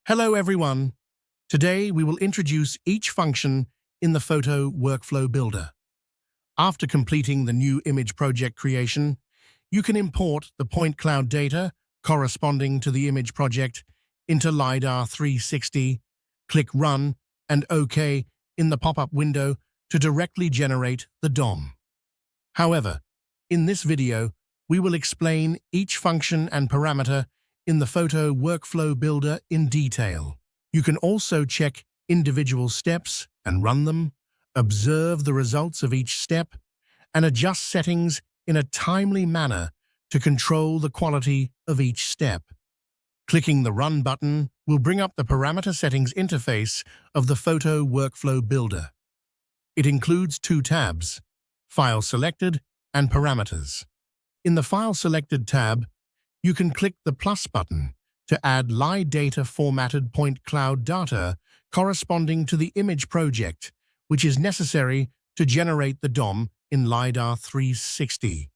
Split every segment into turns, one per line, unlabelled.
Hello everyone. Today we will introduce each function in the Photo Workflow Builder. After completing the new image project creation, you can import the point cloud data corresponding to the image project into LiDAR360, click Run and OK in the pop-up window to directly generate the DOM. However, in this video, we will explain each function and parameter in the Photo Workflow Builder in detail. You can also check individual steps and run them, observe the results of each step, and adjust settings in a timely manner to control the quality of each step. Clicking the Run button will bring up the parameter settings interface of the Photo Workflow Builder. It includes two tabs, File Selected and Parameters. In the File Selected tab, you can click the plus button to add LiDAR formatted point cloud data corresponding to the image project, which is necessary to generate the DOM in LiDAR360.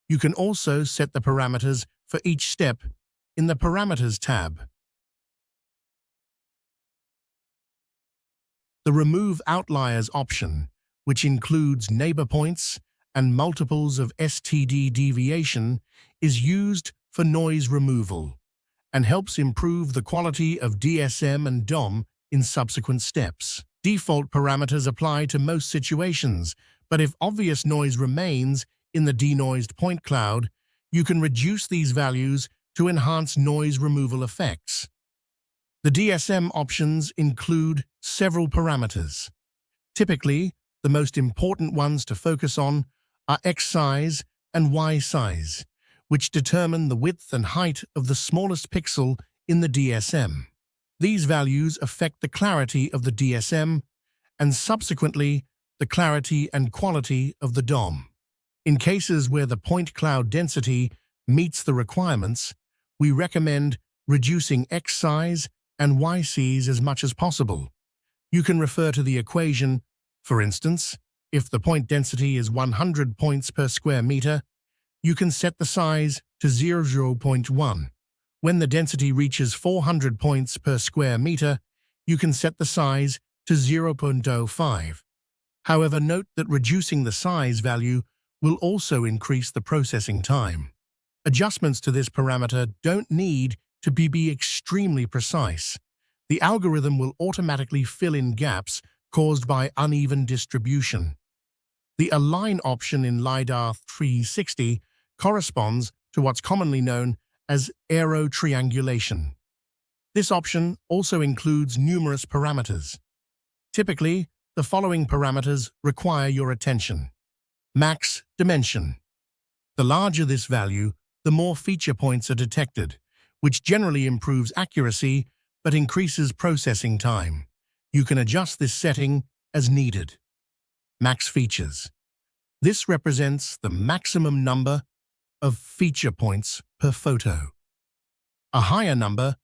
You can also set the parameters for each step in the Parameters tab. The Remove Outliers option, which includes neighbor points and multiples of STD deviation, is used for noise removal and helps improve the quality of DSM and DOM in subsequent steps. Default parameters apply to most situations, but if obvious noise remains in the denoised point cloud, you can reduce these values to enhance noise removal effects. The DSM options include several parameters. Typically, the most important ones to focus on are X size and Y size, which determine the width and height of the smallest pixel in the DSM. These values affect the clarity of the DSM and subsequently the clarity and quality of the DOM. In cases where the point cloud density meets the requirements, we recommend reducing X size and Y size as much as possible. You can refer to the equation. For instance, if the point density is 100 points per square meter, you can set the size to 0.1. When the density reaches 400 points per square meter, you can set the size to 0.05. However, note that reducing the size value will also increase the processing time. Adjustments to this parameter don't need to be extremely precise. The algorithm will automatically fill in gaps caused by uneven distribution. The Align option in LiDAR360 corresponds to what's commonly known as aero triangulation. This option also includes numerous parameters. Typically, the following parameters require your attention. Max dimension. The larger this value, the more feature points are detected, which generally improves accuracy but increases processing time. You can adjust this setting as needed. Max features. This represents the maximum number of feature points per photo. A higher number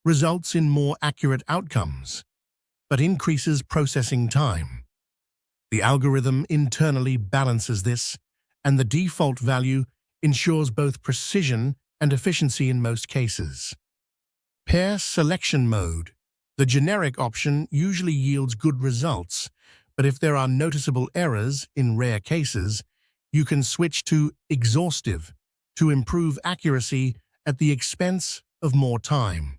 results in more accurate outcomes, but increases processing time. The algorithm internally balances this, and the default value ensures both precision and efficiency in most cases. Pair selection mode. The generic option usually yields good results, but if there are noticeable errors in rare cases, you can switch to exhaustive to improve accuracy at the expense of more time.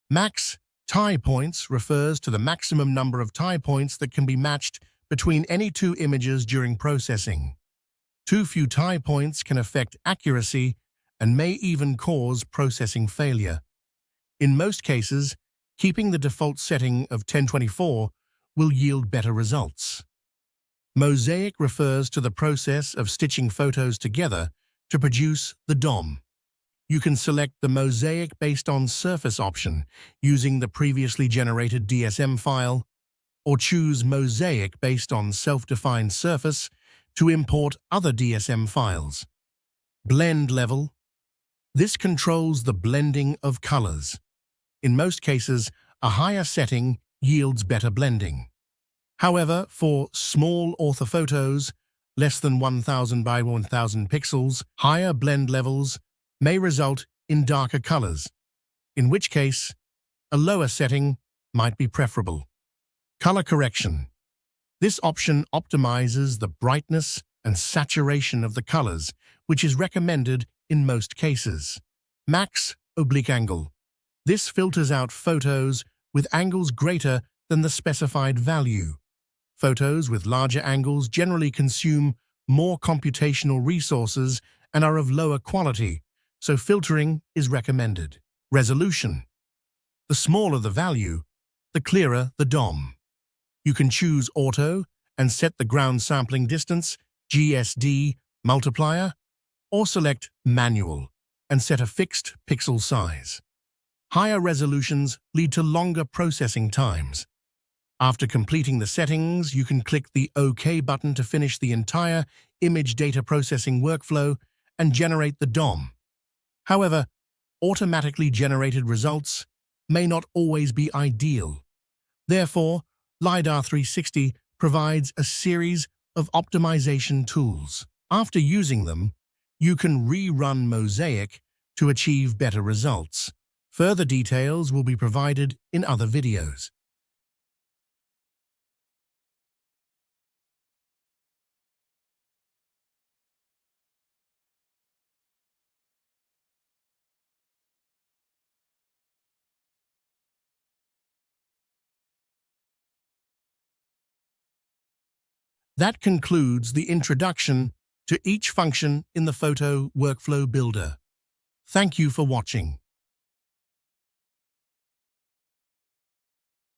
Max tie points refers to the maximum number of tie points that can be matched between any two images during processing. Too few tie points can affect accuracy and may even cause processing failure. In most cases, keeping the default setting of 1024 will yield better results. Mosaic refers to the process of stitching photos together to produce the DOM. You can select the Mosaic based on surface option using the previously generated DSM file, or choose Mosaic based on self-defined surface to import other DSM files. Blend level. This controls the blending of colors. In most cases, a higher setting yields better blending. However, for small orthophotos, less than 1000 by 1000 pixels, higher blend levels may result in darker colors, in which case A lower setting might be preferable. Color correction. This option optimizes the brightness and saturation of the colors, which is recommended in most cases. Max oblique angle. This filters out photos with angles greater than the specified value. Photos with larger angles generally consume more computational resources and are of lower quality, so filtering is recommended. Resolution. The smaller the value, the clearer the DOM. You can choose Auto and set the ground sampling distance, GSD, multiplier, or select Manual and set a fixed pixel size. Higher resolutions lead to longer processing times. After completing the settings, you can click the OK button to finish the entire image data processing workflow and generate the DOM. However, automatically generated results may not always be ideal. Therefore, LiDAR360 provides a series of optimization tools. After using them, you can rerun Mosaic to achieve better results. Further details will be provided in other videos. That concludes the introduction to each function in the Photo Workflow Builder. Thank you for watching.